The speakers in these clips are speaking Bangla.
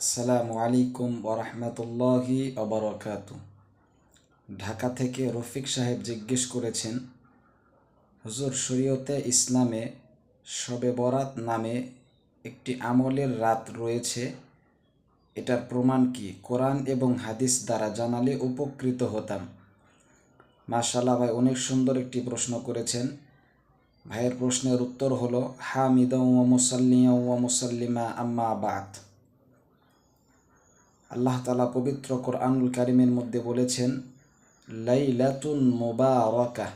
আসসালামু আলাইকুম ওরহমতুল্লাহি ওবরাকাতু। ঢাকা থেকে রফিক সাহেব জিজ্ঞেস করেছেন, হুজুর, শরীয়তে ইসলামে শবে বরাত নামে একটি আমলের রাত রয়েছে, এটার প্রমাণ কি? কোরআন এবং হাদিস দ্বারা জানালে উপকৃত হতাম। মাশাআল্লাহ ভাই, অনেক সুন্দর একটি প্রশ্ন করেছেন। ভাইয়ের প্রশ্নের উত্তর হলো হামিদা ওয়া মুসাল্লিয়া ওয়া মুসাল্লিমা আম্মা বাদ। আল্লাহ তাআলা পবিত্র কোরআনুল কারীমের মধ্যে বলেছেন, লাইলাতুন মুবারাকাহ,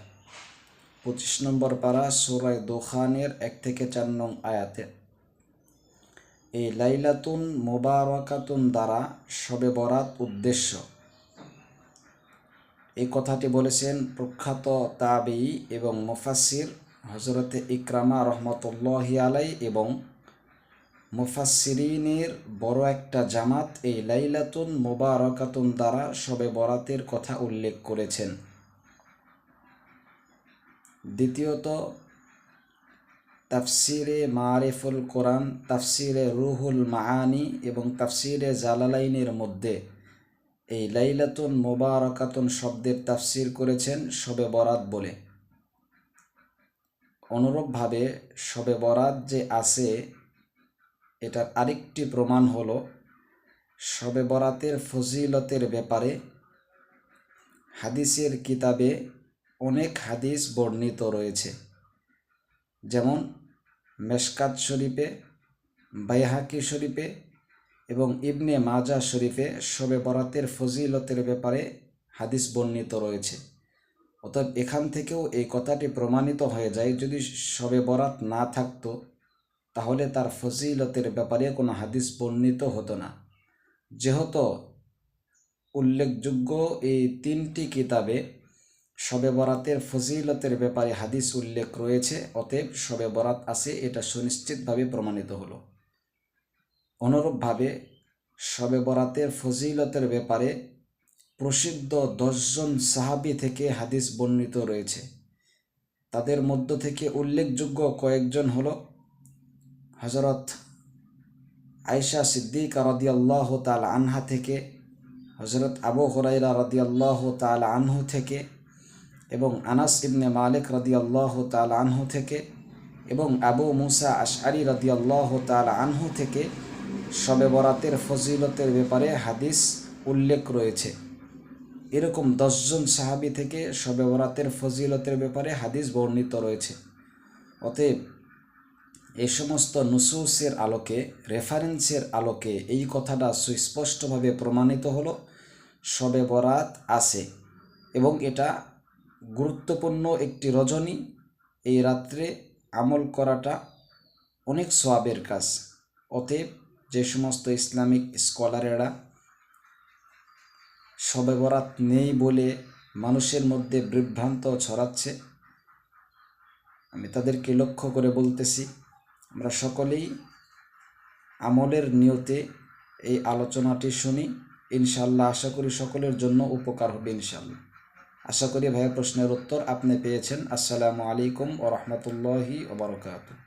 25 নম্বর পারা সূরা দুখানের 1 থেকে 4 নং আয়াতে। এই লাইলাতুন মুবারাকাতুন দ্বারা শবে বরাত উদ্দেশ্য। এই কথাটি বলেছেন প্রখ্যাত তাবেঈ এবং মুফাসসির হযরতে ইকরামা রহমতুল্লাহি আলাইহি এবং মুফাসসিরিনের বড় একটা জামাত এই লাইলাতুন মুবারাকাতুন দ্বারা শবে বরাতের কথা উল্লেখ করেছেন। দ্বিতীয়ত, তাফসিরে মারিফুল কোরআন, তাফসিরে রুহুল মাআনি এবং তাফসিরে জালালাইনের মধ্যে এই লাইলাতুন মুবারাকাতুন শব্দের তাফসির করেছেন শবে বরাত বলে। অনুরূপভাবে শবে বরাত যে আছে, এটার আরেকটি প্রমাণ হলো শবে বরাতের ফজিলতের ব্যাপারে হাদিসের কিতাবে অনেক হাদিস বর্ণিত রয়েছে। যেমন মেশকাত শরীফে, বাইহাকি শরীফে এবং ইবনে মাজা শরীফে শবে বরাতের ফজিলতের ব্যাপারে হাদিস বর্ণিত রয়েছে। অতএব এখান থেকেও এই কথাটি প্রমাণিত হয়ে যায়, যদি শবে বরাত না থাকতো তাহলে তার ফজিলতের ব্যাপারে কোনো হাদিস বর্ণিত হতো না। যেহেতু উল্লেখযোগ্য এই 3টি কিতাবে শবে বরাতের ফজিলতের ব্যাপারে হাদিস উল্লেখ রয়েছে, অতএব শবে বরাত আছে, এটা সুনিশ্চিতভাবে প্রমাণিত হলো। অনুরূপভাবে শবে বরাতের ফজিলতের ব্যাপারে প্রসিদ্ধ 10 জন সাহাবী থেকে হাদিস বর্ণিত রয়েছে। তাদের মধ্য থেকে উল্লেখযোগ্য কয়েকজন হলো হযরত আয়েশা সিদ্দিকা রাদিয়াল্লাহু তাআলা আনহা থেকে, হযরত আবু হুরায়রা রাদিয়াল্লাহু তাআলা আনহু থেকে এবং আনাস ইবনে মালিক রাদিয়াল্লাহু তাআলা আনহু থেকে এবং আবু মুসা আশআরী রাদিয়াল্লাহু তাআলা আনহু থেকে শবে বরাতের ফজিলতের ব্যাপারে হাদিস উল্লেখ রয়েছে। এরকম 10 জন সাহাবী থেকে শবে বরাতের ফজিলতের ব্যাপারে হাদিস বর্ণিত রয়েছে। অতএব এই সমস্ত নুসুসের আলোকে, রেফারেন্সের আলোকে এই কথাটা সুস্পষ্টভাবে প্রমাণিত হলো, শবে বরাত আছে এবং এটা গুরুত্বপূর্ণ একটি রজনী। এই রাত্রে আমল করাটা অনেক সওয়াবের কাজ। অতএব যে সমস্ত ইসলামিক স্কলারেরা শবে বরাত নেই বলে মানুষের মধ্যে বিভ্রান্ত ছড়াচ্ছে, আমি তাদেরকে লক্ষ্য করে বলতেছি, আমরা সকলেই আমলের নিয়তে এই আলোচনাটি শুনি। ইনশাআল্লাহ আশা করি সকলের জন্য উপকার হবে ইনশাআল্লাহ। আশা করি ভাইয়ের প্রশ্নের উত্তর আপনি পেয়েছেন। আসসালামু আলাইকুম ওয়া রাহমাতুল্লাহি ওয়া বারাকাতুহু।